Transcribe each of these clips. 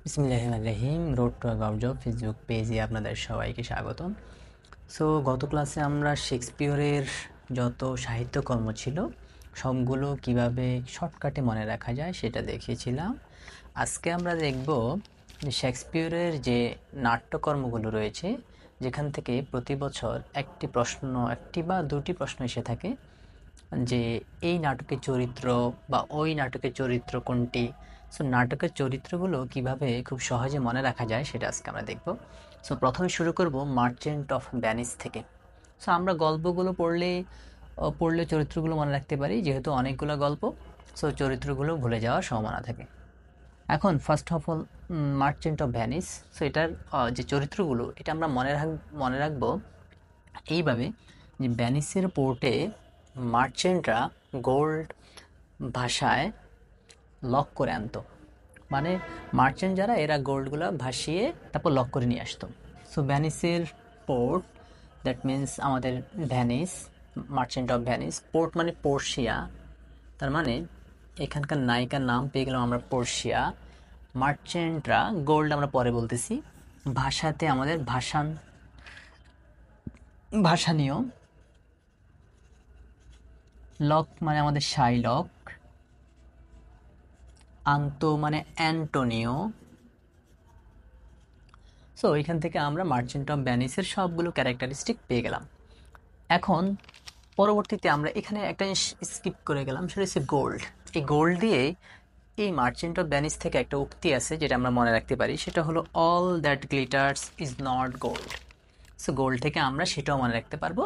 বিসমিল্লাহির রহমানির রহিম। Road to a government job Facebook পেজে আপনাদের সবাইকে স্বাগতম। সো গত ক্লাসে আমরা শেক্সপিয়রের যত সাহিত্যকর্ম ছিল সবগুলো কিভাবে শর্টকাটে মনে রাখা যায় সেটা দেখিয়েছিলাম। আজকে আমরা দেখব যে শেক্সপিয়রের যে নাট্যকর্মগুলো রয়েছে, যেখান থেকে প্রতি বছর একটি বা দুটি প্রশ্ন এসে থাকে যে এই নাটকের চরিত্র বা ওই নাটকের চরিত্র কোনটি। সো নাটকের চরিত্রগুলো কিভাবে খুব সহজে মনে রাখা যায় সেটা আজকে আমরা দেখব। সো প্রথমে শুরু করব মার্চেন্ট অফ ভ্যানিস থেকে। সো আমরা গল্পগুলো পড়লে চরিত্রগুলো মনে রাখতে পারি, যেহেতু অনেকগুলো গল্প। সো চরিত্রগুলো ভুলে যাওয়ার সম্ভাবনা থাকে। এখন first of all merchant of Venice. So এটার যে চরিত্রগুলো এটা আমরা মনে রাখবো এইভাবে যে ভ্যানিসের পোর্টে মার্চেন্টরা গোল্ড ভাষায় লক করে আনতো। মানে মার্চেন্ট যারা, এরা গোল্ডগুলো ভাসিয়ে তারপর লক করে নিয়ে আসতো। সো ভ্যানিসের পোর্ট, দ্যাট মিন্স আমাদের Venice, merchant of Venice. Port মানে পোর্শিয়া, তার মানে এখানকার নায়িকার নাম পেয়ে গেলাম আমরা পোর্শিয়া। মার্চেন্টরা, গোল্ড আমরা পরে বলতেছি। ভাষাতে আমাদের ভাষানীয়। লক মানে আমাদের শাইলক। আন্ত মানে অ্যান্টোনিও। সো এখান থেকে আমরা মার্চেন্ট অফ ভ্যানিসের সবগুলো ক্যারেক্টারিস্টিক পেয়ে গেলাম। এখন পরবর্তীতে আমরা এখানে একটা জিনিস স্কিপ করে গেলাম, সেটা হচ্ছে গোল্ড। এই গোল্ড দিয়ে এই মার্চেন্ট অফ ভ্যানিস থেকে একটা উক্তি আছে যেটা আমরা মনে রাখতে পারি, সেটা হলো all that glitters is not gold. So gold থেকে আমরা সেটাও মনে রাখতে পারবো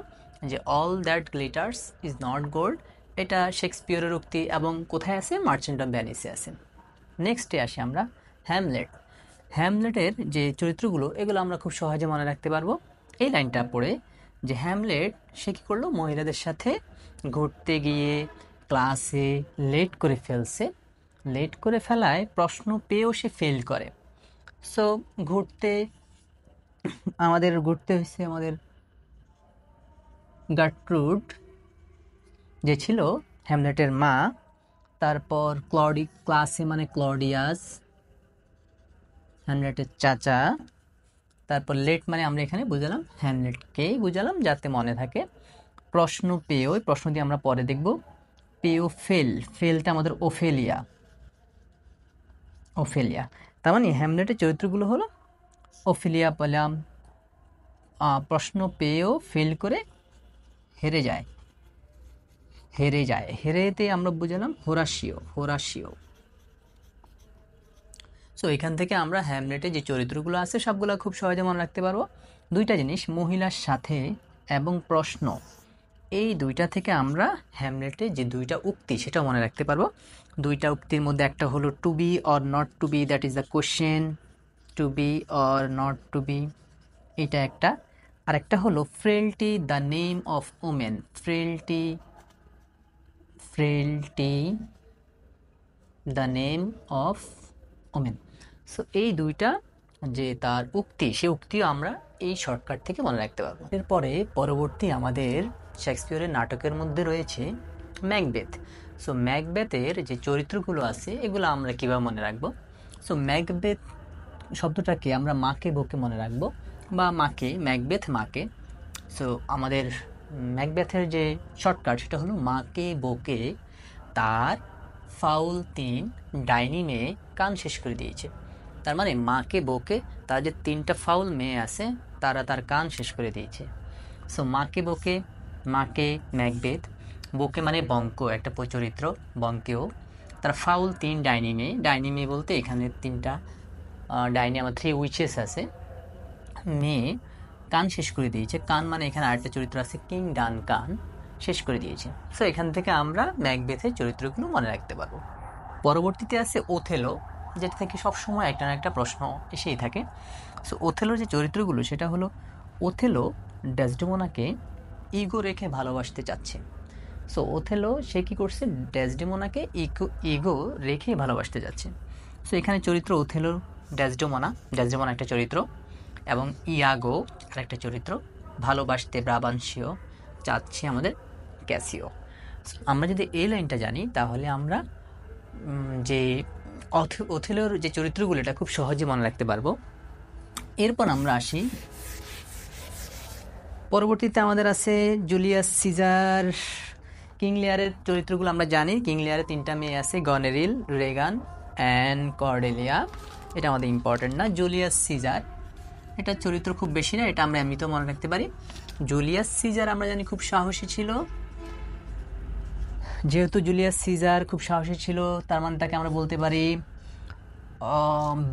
যে all that glitters is not gold. এটা শেক্সপিয়রের উক্তি এবং কোথায় আছে? মার্চেন্ট অফ ভ্যানিসে আছে। নেক্সটে আসি আমরা হ্যামলেট। হ্যামলেটের যে চরিত্রগুলো এগুলো আমরা খুব সহজে মনে রাখতে পারবো এই লাইনটা পড়ে, যে হ্যামলেট সে কী করলো, মহিলাদের সাথে ঘুরতে গিয়ে ক্লাসে লেট করে ফেলছে। লেট করে ফেলায় প্রশ্ন পেয়েও সে ফেল করে। সো ঘুরতে হয়েছে আমাদের গার্ট্রুড, যে ছিল হ্যামলেটের মা। তারপর ক্লাসে মানে ক্লডিয়াস, হ্যামলেটের চাচা। তারপর লেট মানে আমরা এখানে বুঝালাম হ্যামলেটকেই বুঝালাম যাতে মনে থাকে। প্রশ্ন পেয়েও, ওই প্রশ্ন দিয়ে আমরা পরে দেখব। পেও ফেলটা আমাদের ওফেলিয়া। তার মানে হ্যামলেটের চরিত্রগুলো হলো ওফেলিয়া পেলাম, প্রশ্ন পেয়েও ফেল করে হেরে যায়। হেরেতে আমরা বুঝালাম হোরাশিও। সো এখান থেকে আমরা হ্যামলেটের যে চরিত্রগুলো আছে সবগুলো খুব সহজে মনে রাখতে পারবো। দুইটা জিনিস, মহিলার সাথে এবং প্রশ্ন, এই দুইটা থেকে আমরা হ্যামলেটের যে দুইটা উক্তি সেটা মনে রাখতে পারবো। দুইটা উক্তির মধ্যে একটা হলো to be or not to be, that is the question. To be or not to be, এটা একটা। আর একটা হলো frailty the name of women. Frailty the name of women. So এই দুইটা যে তার উক্তি, সে উক্তিও আমরা এই শর্টকাট থেকে মনে রাখতে পারবো। এরপরে পরবর্তী আমাদের শেক্সপিয়রের নাটকের মধ্যে রয়েছে ম্যাকবেথ। সো ম্যাকবেথের যে চরিত্রগুলো আছে এগুলো আমরা কীভাবে মনে রাখবো? সো ম্যাকবেথ শব্দটাকে আমরা মাকে বকে মনে রাখবো, বা ম্যাকবেথ মাকে। সো আমাদের ম্যাকবেথের যে শর্টকাট সেটা হলো মাকে বকে তার ফাউল 3 ডাইনি মেয়ে কান শেষ করে দিয়েছে। তার মানে মাকে বকে তার যে 3টা ফাউল মেয়ে আছে তারা তার কান শেষ করে দিয়েছে। সো মাকে বকে, ম্যাকবেথ, বকে মানে বঙ্ক, একটা চরিত্র বঙ্কেও। তার ফাউল 3 ডাইনি মেয়ে বলতে এখানে 3টা ডাইনি, আমার 3 উইচেস আছে, মেয়ে কান শেষ করে দিয়েছে। কান মানে এখানে আরেকটা চরিত্র আছে কিং ডানকান, শেষ করে দিয়েছে। সো এখান থেকে আমরা ম্যাকবেথের চরিত্রগুলো মনে রাখতে পারবো। পরবর্তীতে আছে ওথেলো, যেটা থেকে সবসময় একটা না একটা প্রশ্ন এসেই থাকে। সো ওথেলোর যে চরিত্রগুলো সেটা হলো, ওথেলো ডেসডেমোনাকে ইগো রেখে ভালোবাসতে চাচ্ছে। সো ওথেলো সে কী করছে, ডেসডেমোনাকে ইগো রেখে ভালোবাসতে যাচ্ছে। সো এখানে চরিত্র ওথেলো, ডেসডেমোনা একটা চরিত্র, এবং ইয়াগো আরেকটা চরিত্র। ভালোবাসতে ব্রাবান্সীয়, চাচ্ছে আমাদের ক্যাসিও। আমরা যদি এই লাইনটা জানি তাহলে আমরা যে ওথেলোর যে চরিত্রগুলো এটা খুব সহজে মনে রাখতে পারবো। এরপর আমরা আসি, পরবর্তীতে আমাদের আছে জুলিয়াস সিজার। কিং লিয়ারের চরিত্রগুলো আমরা জানি, কিং লিয়ারের 3টা মেয়ে আছে, গনেরিল, রেগান অ্যান্ড কর্ডেলিয়া। এটা আমাদের ইম্পর্টেন্ট না। জুলিয়াস সিজার, এটা চরিত্র খুব বেশি না, এটা আমরা এমনিতেও মনে রাখতে পারি। জুলিয়াস সিজার আমরা জানি খুব সাহসী ছিল। যেহেতু জুলিয়াস সিজার খুব সাহসী ছিল, তার মানে তাকে আমরা বলতে পারি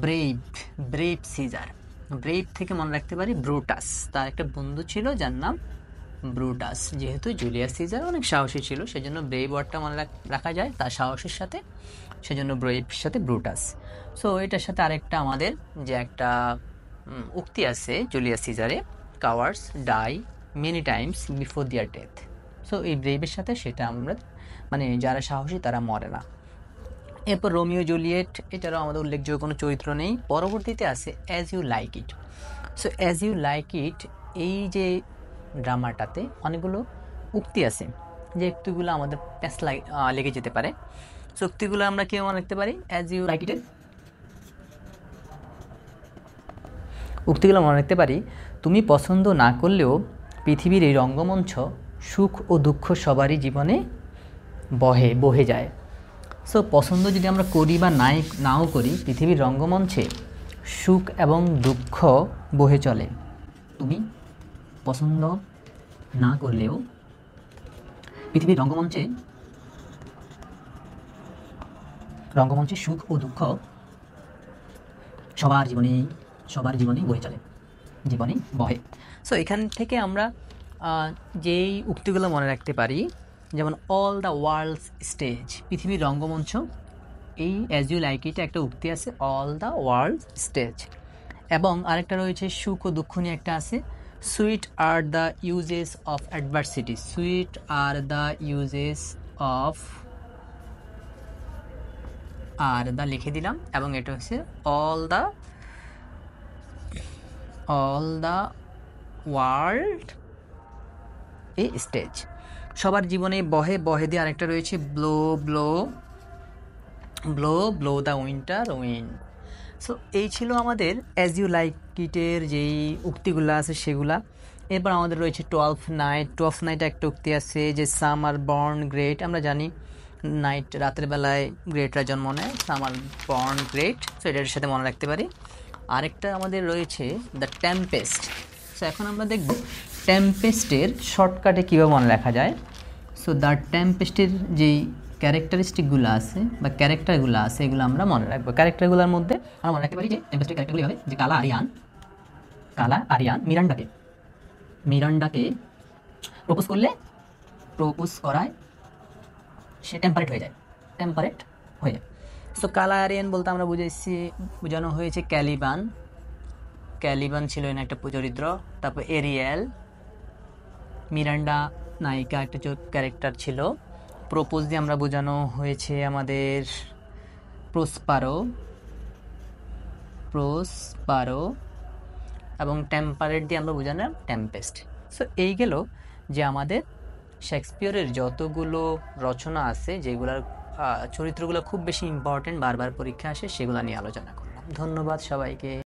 ব্রেভ, ব্রেভ সিজার। ব্রেভ থেকে মনে রাখতে পারি ব্রুটাস, তার একটা বন্ধু ছিল যার নাম ব্রুটাস। যেহেতু জুলিয়াস সিজার অনেক সাহসী ছিল, সেজন্য ব্রেভ ওয়ার্ডটা মনে রাখা যায় তার সাহসের সাথে, সেজন্য ব্রেভ সাথে ব্রুটাস। সো এটার সাথে আরেকটা আমাদের যে একটা উক্তি আছে জুলিয়াস সিজারে, cowards die many times before their death. So এই ব্রেভের সাথে সেটা আমরা মানে যারা সাহসী তারা মরে না। এরপর রোমিও জুলিয়েট, এটারও আমাদের উল্লেখযোগ্য কোনো চরিত্র নেই। পরবর্তীতে আছে as you like it. So as you like it, এই যে ড্রামাটাতে অনেকগুলো উক্তি আছে, যে উক্তিগুলো আমাদের প্যাস লেগে যেতে পারে। সো উক্তিগুলো আমরা কেউ মনে রাখতে পারি অ্যাজ ইউ লাইক ইটের উক্তিগুলো মনে রাখতে পারি, তুমি পছন্দ না করলেও পৃথিবীর এই রঙ্গমঞ্চ সুখ ও দুঃখ সবারই জীবনে বহে যায়। সো পছন্দ যদি আমরা করি বা নাও করি, পৃথিবীর রঙ্গমঞ্চে সুখ এবং দুঃখ বহে চলে। তুমি পছন্দ না করলেও পৃথিবীর রঙ্গমঞ্চে সুখ ও দুঃখ সবার জীবনেই বয়ে চলে, জীবনে বহে। সো এখান থেকে আমরা যেই উক্তিগুলো মনে রাখতে পারি, যেমন অল দ্য ওয়ার্ল্ডস স্টেজ, পৃথিবীর রঙ্গমঞ্চ, এই অ্যাজ ইউ লাইক ইট একটা উক্তি আছে, অল দ্য ওয়ার্ল্ড স্টেজ। এবং আরেকটা রয়েছে সুখ ও দুঃখ নিয়ে একটা আছে, sweet are the uses of adversity, sweet are the uses of লিখে দিলাম। এবং এটা হচ্ছে all the world a stage, সবার জীবনে বহে দিয়ে আরেকটা রয়েছে blow the winter wind. So এই ছিল আমাদের অ্যাজ ইউ লাইক ইটের যেই উক্তিগুলো আছে সেগুলা। এরপর আমাদের রয়েছে 12th নাইট একটা উক্তি আছে যে সাম আর বর্ন গ্রেট। আমরা জানি নাইট রাতের বেলায় গ্রেটরা জন্ম নেয়, সাম আর বর্ন গ্রেট। সো এটার সাথে মনে রাখতে পারি। আরেকটা আমাদের রয়েছে দ্য টেম্পেস্ট। সো এখন আমরা দেখব টেম্পেস্টের শর্টকাটে কীভাবে মনে রাখা যায়। সো দ্য টেম্পেস্টের যেই ক্যারেক্টারিস্টিকগুলো আছে বা ক্যারেক্টারগুলো আছে এগুলো আমরা মনে রাখবো। ক্যারেক্টারগুলোর মধ্যে আমরা মনে রাখতে পারি যে টেম্পেস্টের ক্যারেক্টারগুলি হবে যে কালা আরিয়ান মিরান্ডাকে প্রপোজ করায় সে টেম্পারেট হয়ে যায়। সো কালা আরিয়ান বলতে আমরা বোঝানো হয়েছে ক্যালিবান ছিল এখানে একটা চরিত্র। তারপর এরিয়েল, মিরান্ডা নায়িকা একটা ক্যারেক্টার ছিল। প্রপোজ দিয়ে আমরা বোঝানো হয়েছে আমাদের প্রোসপারো এবং টেম্পারেট দিয়ে আমরা বোঝানো টেম্পেস্ট। সো এই গেল যে আমাদের শেক্সপিয়রের যতগুলো রচনা আছে যেগুলোর চরিত্রগুলো খুব বেশি ইম্পর্টেন্ট, বারবার পরীক্ষা আসে, সেগুলো নিয়ে আলোচনা করলাম। ধন্যবাদ সবাইকে।